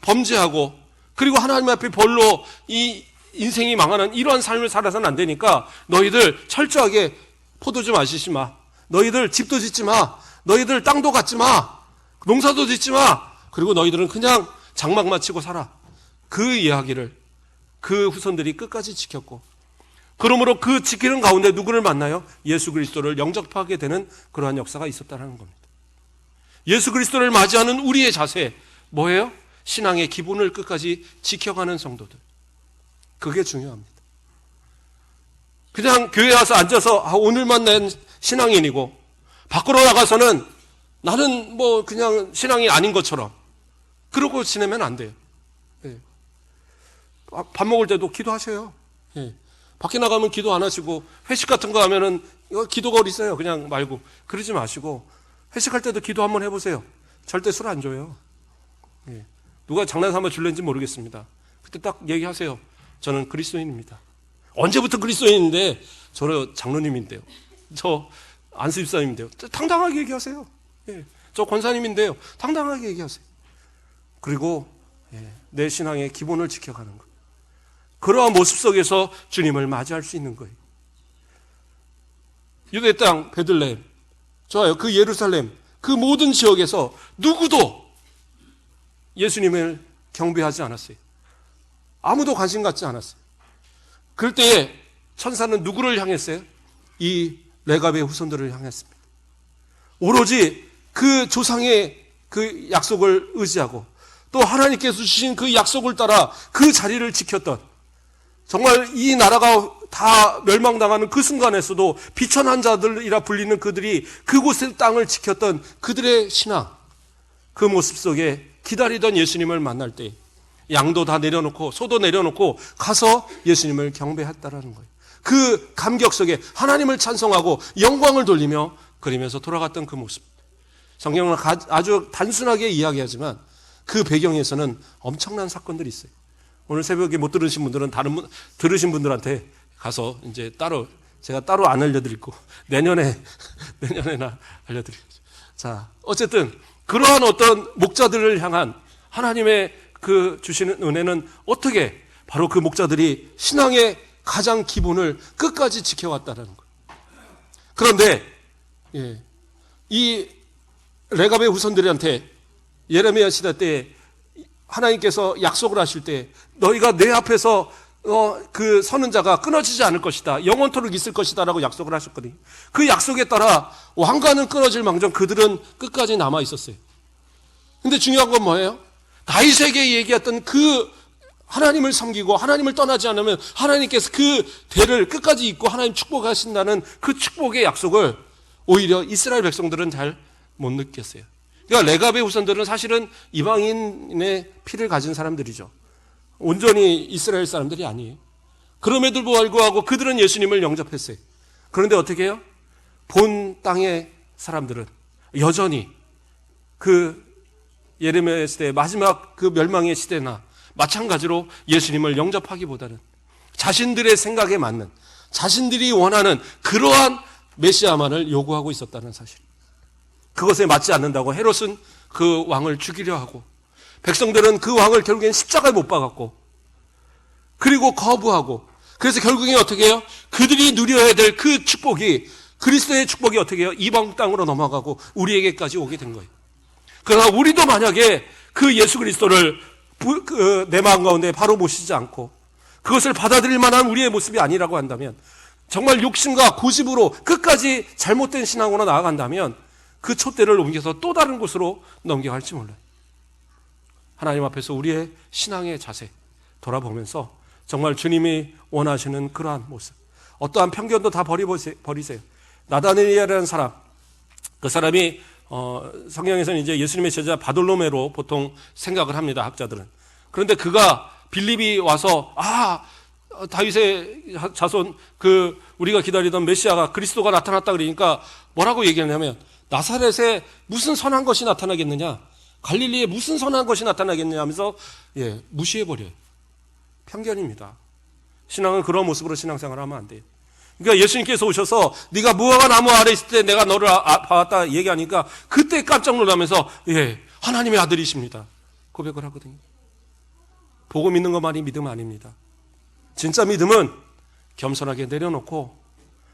범죄하고 그리고 하나님 앞에 벌로 이 인생이 망하는 이러한 삶을 살아서는 안 되니까 너희들 철저하게 포도주 마시지 마. 너희들 집도 짓지 마. 너희들 땅도 갖지 마. 농사도 짓지 마. 그리고 너희들은 그냥 장막만 치고 살아. 그 이야기를 그 후손들이 끝까지 지켰고, 그러므로 그 지키는 가운데 누구를 만나요? 예수 그리스도를 영접하게 되는 그러한 역사가 있었다는 겁니다. 예수 그리스도를 맞이하는 우리의 자세 뭐예요? 신앙의 기본을 끝까지 지켜가는 성도들. 그게 중요합니다. 그냥 교회 와서 앉아서 오늘만 낸 신앙인이고 밖으로 나가서는 나는 뭐 그냥 신앙이 아닌 것처럼 그러고 지내면 안 돼요. 밥 먹을 때도 기도하셔요. 밖에 나가면 기도 안 하시고 회식 같은 거 하면은 기도가 어디 있어요. 그냥 말고 그러지 마시고 회식할 때도 기도 한번 해보세요. 절대 술 안 줘요. 누가 장난삼아 줄는지 모르겠습니다. 그때 딱 얘기하세요. 저는 그리스도인입니다. 언제부터 그리스도인인데 저는 장로님인데요. 저 안수집사님인데요. 당당하게 얘기하세요. 저 권사님인데요. 당당하게 얘기하세요. 그리고 내 신앙의 기본을 지켜가는 것. 그러한 모습 속에서 주님을 맞이할 수 있는 거예요. 유대 땅 베들레헴, 좋아요. 그 예루살렘, 그 모든 지역에서 누구도 예수님을 경배하지 않았어요. 아무도 관심 갖지 않았어요. 그럴 때에 천사는 누구를 향했어요? 이 레갑의 후손들을 향했습니다. 오로지 그 조상의 그 약속을 의지하고 또 하나님께서 주신 그 약속을 따라 그 자리를 지켰던, 정말 이 나라가 다 멸망당하는 그 순간에서도 비천한 자들이라 불리는 그들이 그곳의 땅을 지켰던 그들의 신앙, 그 모습 속에 기다리던 예수님을 만날 때 양도 다 내려놓고 소도 내려놓고 가서 예수님을 경배했다라는 거예요. 그 감격 속에 하나님을 찬송하고 영광을 돌리며 그러면서 돌아갔던 그 모습. 성경은 아주 단순하게 이야기하지만 그 배경에서는 엄청난 사건들이 있어요. 오늘 새벽에 못 들으신 분들은 들으신 분들한테 가서 이제 제가 따로 안 알려드리고 내년에나 알려드리겠습니다. 자, 어쨌든 그러한 어떤 목자들을 향한 하나님의 그 주시는 은혜는 어떻게 바로 그 목자들이 신앙의 가장 기본을 끝까지 지켜왔다는 거예요. 그런데 이 레갑의 후손들한테 예레미야 시대 때 하나님께서 약속을 하실 때 너희가 내 앞에서 그 서는 자가 끊어지지 않을 것이다. 영원토록 있을 것이다 라고 약속을 하셨거든요. 그 약속에 따라 왕관은 끊어질 망정 그들은 끝까지 남아 있었어요. 근데 중요한 건 뭐예요? 다윗에게 얘기했던 그 하나님을 섬기고 하나님을 떠나지 않으면 하나님께서 그 대를 끝까지 잇고 하나님 축복하신다는 그 축복의 약속을 오히려 이스라엘 백성들은 잘 못 느꼈어요. 그러니까 레갑의 후손들은 사실은 이방인의 피를 가진 사람들이죠. 온전히 이스라엘 사람들이 아니에요. 그럼에도 불구하고 그들은 예수님을 영접했어요. 그런데 어떻게 해요? 본 땅의 사람들은 여전히 그 예레미야 시대 마지막 그 멸망의 시대나 마찬가지로 예수님을 영접하기보다는 자신들의 생각에 맞는, 자신들이 원하는 그러한 메시아만을 요구하고 있었다는 사실. 그것에 맞지 않는다고 헤롯은 그 왕을 죽이려 하고, 백성들은 그 왕을 결국엔 십자가에 못 박았고, 그리고 거부하고, 그래서 결국엔 어떻게 해요? 그들이 누려야 될 그 축복이, 그리스도의 축복이 어떻게 해요? 이방 땅으로 넘어가고 우리에게까지 오게 된 거예요. 그러나 우리도 만약에 그 예수 그리스도를 내 마음 가운데 바로 모시지 않고 그것을 받아들일 만한 우리의 모습이 아니라고 한다면, 정말 욕심과 고집으로 끝까지 잘못된 신앙으로 나아간다면 그 촛대를 옮겨서 또 다른 곳으로 넘겨갈지 몰라요. 하나님 앞에서 우리의 신앙의 자세 돌아보면서 정말 주님이 원하시는 그러한 모습, 어떠한 편견도 다 버리세요. 나다니엘이라는 사람, 그 사람이 성경에서는 이제 예수님의 제자 바돌로메로 보통 생각을 합니다, 학자들은. 그런데 그가 빌립이 와서 다윗의 자손 우리가 기다리던 메시아가 그리스도가 나타났다 그러니까 뭐라고 얘기하냐면, 나사렛에 무슨 선한 것이 나타나겠느냐, 갈릴리에 무슨 선한 것이 나타나겠느냐 하면서 무시해버려요. 편견입니다. 신앙은 그런 모습으로 신앙생활을 하면 안 돼요. 그러니까 예수님께서 오셔서 네가 무화과 나무 아래 있을 때 내가 너를 봐왔다 얘기하니까 그때 깜짝 놀라면서 하나님의 아들이십니다 고백을 하거든요. 보고 믿는 것만이 믿음 아닙니다. 진짜 믿음은 겸손하게 내려놓고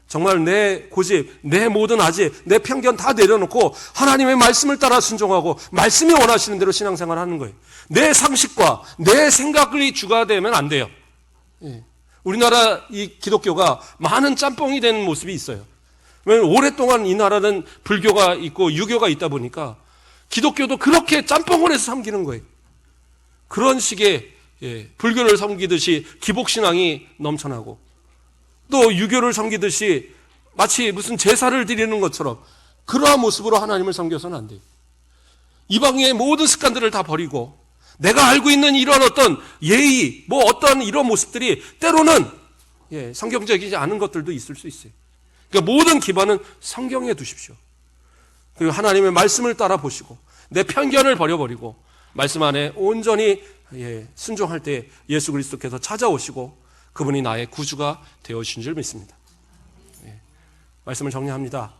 정말 내 고집, 내 모든 아집, 내 편견 다 내려놓고 하나님의 말씀을 따라 순종하고 말씀이 원하시는 대로 신앙생활을 하는 거예요. 내 상식과 내 생각이 주가 되면 안 돼요. 우리나라 이 기독교가 많은 짬뽕이 되는 모습이 있어요. 왜냐하면 오랫동안 이 나라는 불교가 있고 유교가 있다 보니까 기독교도 그렇게 짬뽕을 해서 섬기는 거예요. 그런 식의 불교를 섬기듯이 기복신앙이 넘쳐나고, 또 유교를 섬기듯이 마치 무슨 제사를 드리는 것처럼 그러한 모습으로 하나님을 섬겨서는 안 돼요. 이방의 모든 습관들을 다 버리고 내가 알고 있는 이런 어떤 예의, 어떤 이런 모습들이 때로는 성경적이지 않은 것들도 있을 수 있어요. 그러니까 모든 기반은 성경에 두십시오. 그리고 하나님의 말씀을 따라 보시고 내 편견을 버려버리고 말씀 안에 온전히 순종할 때 예수 그리스도께서 찾아오시고 그분이 나의 구주가 되어주신 줄 믿습니다. 말씀을 정리합니다.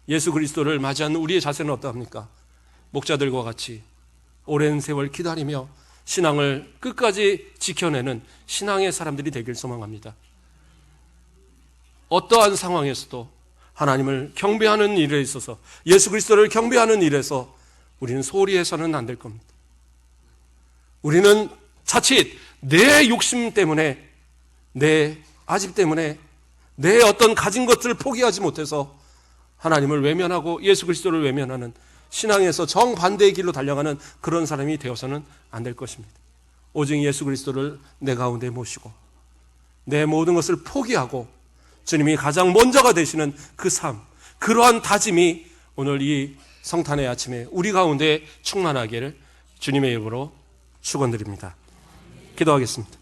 예수 그리스도를 맞이하는 우리의 자세는 어떠합니까? 목자들과 같이 오랜 세월 기다리며 신앙을 끝까지 지켜내는 신앙의 사람들이 되길 소망합니다. 어떠한 상황에서도 하나님을 경배하는 일에 있어서, 예수 그리스도를 경배하는 일에서 우리는 소홀히 해서는 안 될 겁니다. 우리는 자칫 내 욕심 때문에, 내 아집 때문에 내 어떤 가진 것들을 포기하지 못해서 하나님을 외면하고 예수 그리스도를 외면하는 신앙에서 정반대의 길로 달려가는 그런 사람이 되어서는 안 될 것입니다. 오직 예수 그리스도를 내 가운데 모시고 내 모든 것을 포기하고 주님이 가장 먼저가 되시는 그 삶, 그러한 다짐이 오늘 이 성탄의 아침에 우리 가운데 충만하기를 주님의 이름으로 축원드립니다. 기도하겠습니다.